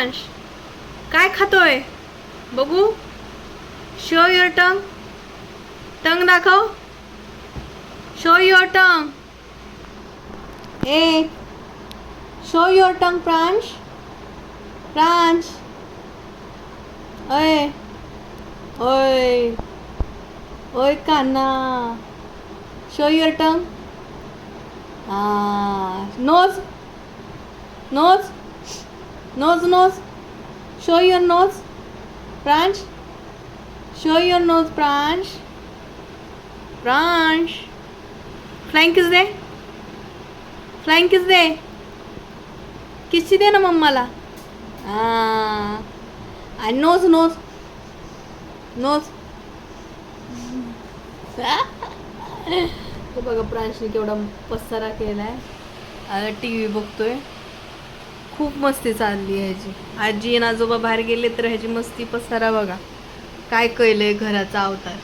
प्रांश? काय खातोय बघू? Show your tongue. टंग दाखव. Show your tongue. ए show your tongue Pransh. Pransh. ओय ओय ओय Kanha. Show your tongue. Nose nose nose nose. Show your nose Pransh. Show your nose Pransh. Pransh. Flying kiss दे. फ्लाइंग किस दे. किसची दे ना मम्माला. आणि नोज नोज नोज. हे बघा प्रांशने केवढा पसारा केलाय. आता टी व्ही बघतोय. खूप मस्ती चालली आहे ह्याची. आजी आणि आजोबा बाहेर गेले तर ह्याची मस्ती पसारा बघा काय कळलंय घराचा अवतार.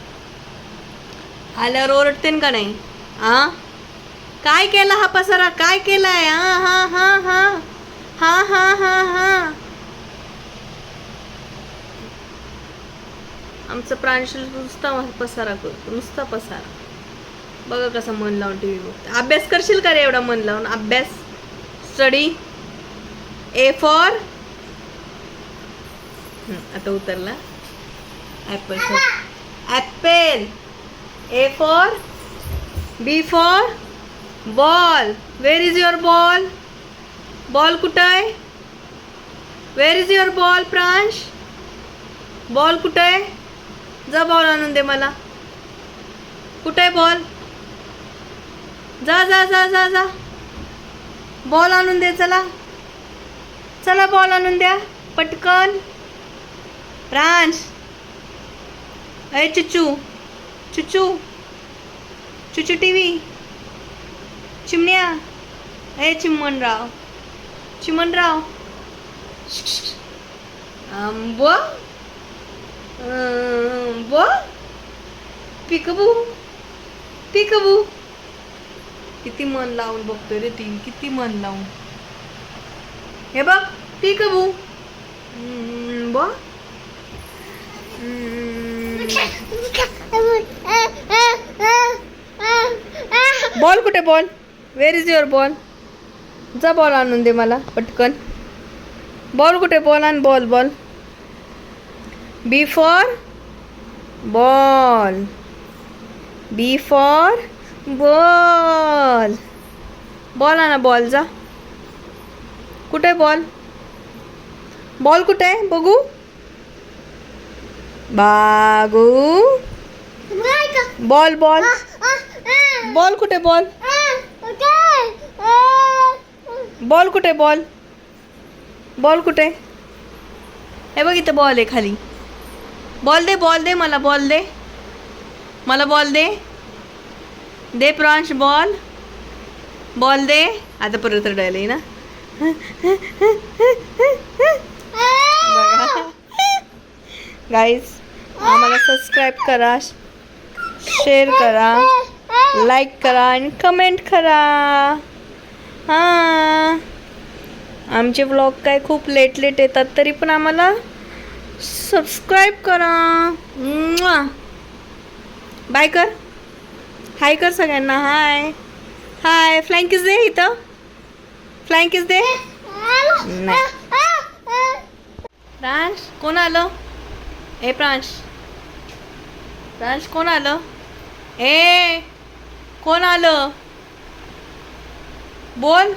आल्यावर ओरडतेन का नाही? काय केला हा पसारा? काय केलाय? हा हा हा हा हा हा हा हा. आमचं प्रांशल नुसता पसारा करतो. नुसता पसारा. बघा कसं मन लावून टी व्ही बघते. अभ्यास करशील का रे एवढा मन लावून? अभ्यास. स्टडी. A for. आता उतरला. Apple. Apple. A for. B for ball. Where is your ball? Ball कुठं आहे? Where is your ball Pransh? Ball कुठं आहे? जा बॉल आणून दे मला. कुठं आहे बॉल? जा जा जा जा जा. बॉल आणून दे. चला चला बॉल आणून द्या पटकन. प्रांश. अरे चुचू चुचू चुचू टीव्ही. चिमण्या. ए चिमणराव. चिमणराव. बो बो. पिकबू. पिकबू. किती मन लावून बघतोय रे टीव्ही. किती मन लावून. हे बघ पिकबू. बो. बॉल कुठे? Ball. Where is your ball? जा बॉल आणून दे मला पटकन. बॉल कुठे? बॉल आण. Ball ball. B for ball. B for ball. Ball आणा. बॉल. जा. कुठे बॉल? बॉल कुठे आहे बघू? बागू. Ball ball. बॉल कुठे? बॉल. बॉल कुठे? बॉल. बॉल कुठे? हे बघ इथं बॉल आहे खाली. बॉल दे. बॉल दे मला. बॉल दे मला. बॉल दे. दे प्रांश बॉल. बॉल दे. आता परत रडायला ना. गाईज आम्हाला सबस्क्राईब करा, शेअर करा, लाईक करा आणि कमेंट करा. हां आमचे व्लॉग काय खूप लेट येतात तरी पण आम्हाला सबस्क्राईब करा. बाय कर. हाय कर सगळ्यांना. हाय हाय. फ्लाइंग किस दे इथं. फ्लाइंग किस दे. नाही. प्रांश कोण आलं? ए प्रांश. प्रांश कोण आलं? ए कोण आलं? बोल.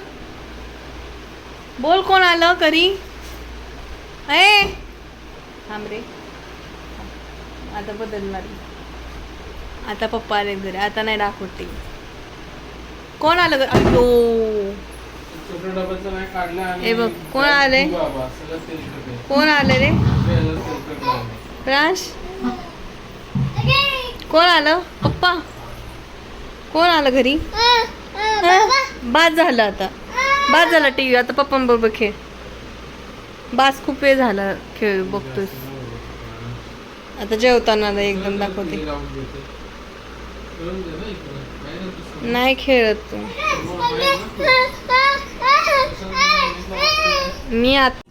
बोल कोण आलं घरी? ए थांब रे. आता बदलणार. आता पप्पा आले घरी. आता नाही दाखवते. कोण आलं घरी? अयो हे बघ कोण आले? कोण आले रे? प्रांश कोण आलं? पप्पा कोण आलं घरी? बाद झालं आता. बाद झाला टीव्ही. आता पप्पांबरोबर खेळ. बास खूप वेळ झाला खेळ बघतोस. आता जेवताना एकदम दाखवते. नाही खेळत तू. मी आता